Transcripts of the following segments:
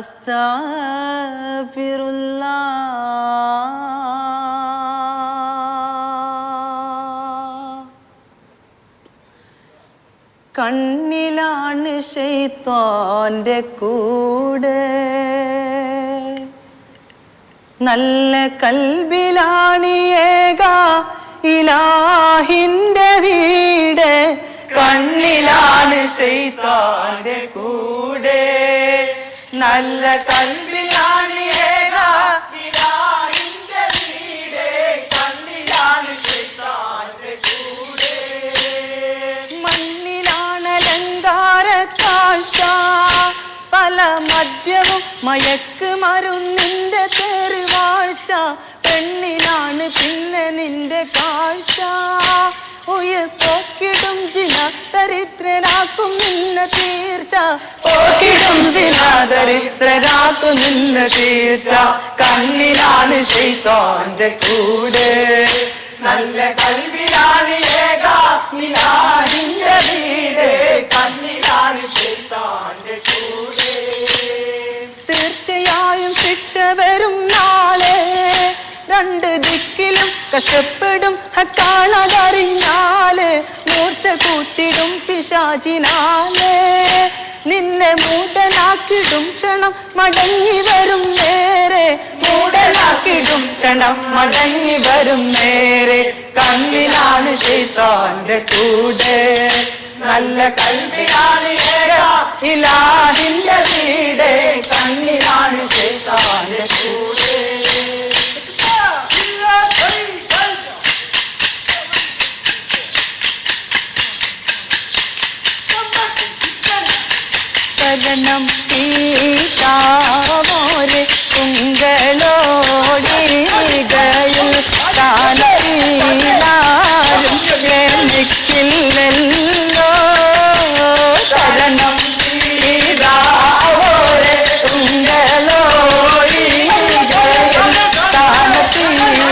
അസ്തഗ്ഫിറുല്ലാഹ്. കണ്ണിലാണ് ശൈത്വാന്റെ കൂടെ, നല്ല കൽബിലാണ് ഏക ഇലാഹിന്റെ വീട്. കണ്ണിലാണ് ശൈത്വാന്റെ കൂടെ, നല്ല കൽബിലാണ് ഏക ഇലാഹിന്റെ വീട്. കണ്ണിലാണ് ശൈത്വാന്റെ കൂടെ. മണ്ണിലാണ് അലങ്കാര കാഴ്ച, പല മദ്യവും മയക്ക് മരുന്നിന്റെ തെരുവാഴ്ച. പെണ്ണിലാണ് പിന്നെ നിന്റെ കാഴ്ച, പോക്കിടും ചില ദരിദ്രനാക്കും നിന്നെ തീർച്ച. പോക്കിടും ചില ദരിദ്രനാക്കും നിന്നെ തീർച്ച. കണ്ണിലാണ് ശൈത്താന്റെ കൂടെ, നല്ല കൽബിലാണ് ഏക ഇലാഹിന്റെ വീട്. കണ്ണിലാണ് ശൈത്താന്റെ കൂടെ. തീർച്ചയായും ശിക്ഷ വരും നാളെ, രണ്ട് ദിക്കിലും കഷ്ടപ്പെടും കാണാതറിഞ്ഞാല്. മൂർച്ച കൂട്ടിടും പിശാചിനാലെ, നിന്നെ മൂടനാക്കിടും ക്ഷണം മടങ്ങി വരും നേരെ. മൂടനാക്കിടും ക്ഷണം മടങ്ങി വരും നേരെ. കണ്ണിലാണ് ശൈത്താന്റെ കൂടെ, നല്ല കൽബിലാണ് ഏക ഇലാഹിന്റെ വീട്. കണ്ണിലാണ് ശൈത്താന്റെ കൂടെ. ശരണം സീതാമോരെ തുങ്കലോടികയിൽ കാലത്തിലാരും പ്രേമിക്കില്ലല്ലോ. ശരണം സീതാമോരെ തുങ്കലോടികയിൽ കാലത്തിലാരും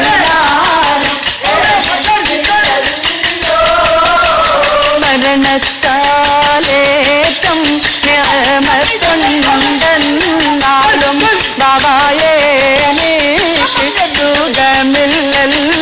മരണത്താലേറ്റം നിയമത്തുണ്ടെന്നാലും ബാബായേ നീക്ക് സുഖമില്ലല്ലോ.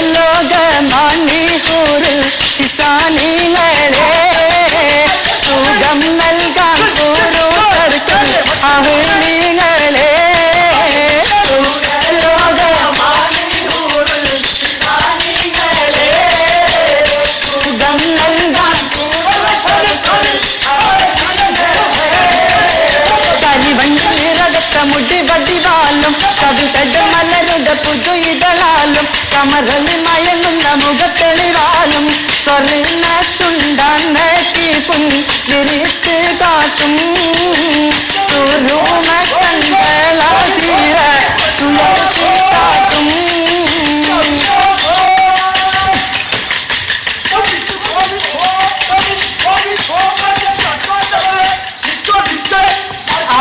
സൂര്യലോകമാണി ഹൂറിൽ കിസാനികളെ സുഖം നൽകാൻ പൂർവ്വർക്കും അഹ്ലികളെ. സുഖം നൽകാൻ കരിവണ്ടി നിറകത്ത മുടി വടിവാലും കവിതയുടെ മലരുടെ പുതുയിടലാലും കമറലി മയങ്ങുന്ന മുഖത്തെളിവാലും സ്വർണ്ണ ചുണ്ടാക്കി പുഞ്ചിരിച്ച് കാട്ടും സുരൂമ കണ്ടളാകിയ തുളസി കാട്ടും.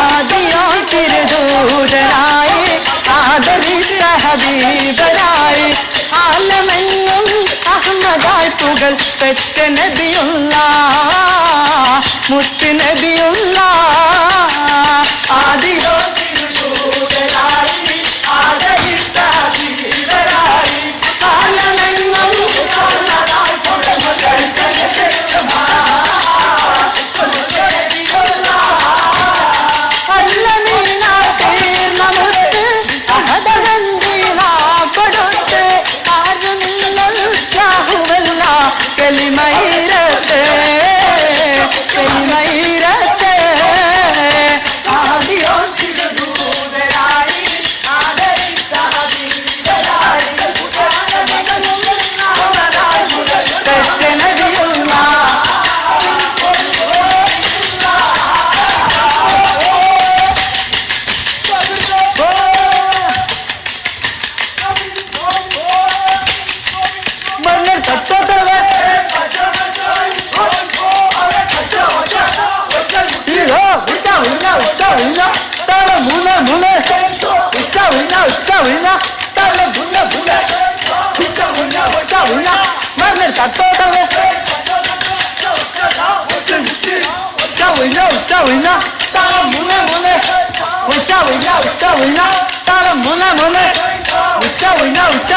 ആദിയോ തിരുദൂതനായി ആദരിച്ച ഹബീബരായി ആലമെങ്ങും അഹമ്മദായി പുകൾ പെറ്റ നബിയുള്ളാഹ് മുത്ത് നബിയുള്ളാഹ്. ആദിയോ തിരുദൂതനായി ആദരിച്ച ഹബീബരായി ആലമെങ്ങും അഹമ്മദായി പുകൾ പെറ്റ നബിയുള്ളാഹ്. കലിമൈരത്തെ കലിമൈരത്തെ ആദിയോ തിരുദൂതനായി ആദരിച്ച ഹബീബരായി പെറ്റ നബിയുള്ളാഹ്. mule, ucha wina, tala mule, ucha wina, mane tato tale, ucha wina, tala mule, ucha wina, tala mule, ucha wina, ucha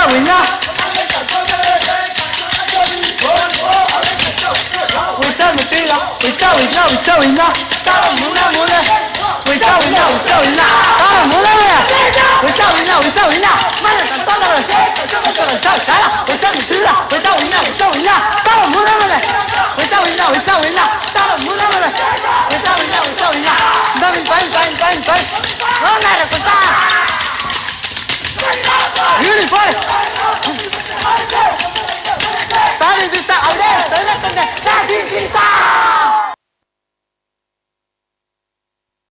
wina, tala mule, ucha wina, tala mule, ucha wina, mane tato tale, ucha wina, tala mule, ucha wina, tala mule, ucha wina, dami pan, no me recuerda, beautiful, dale vista.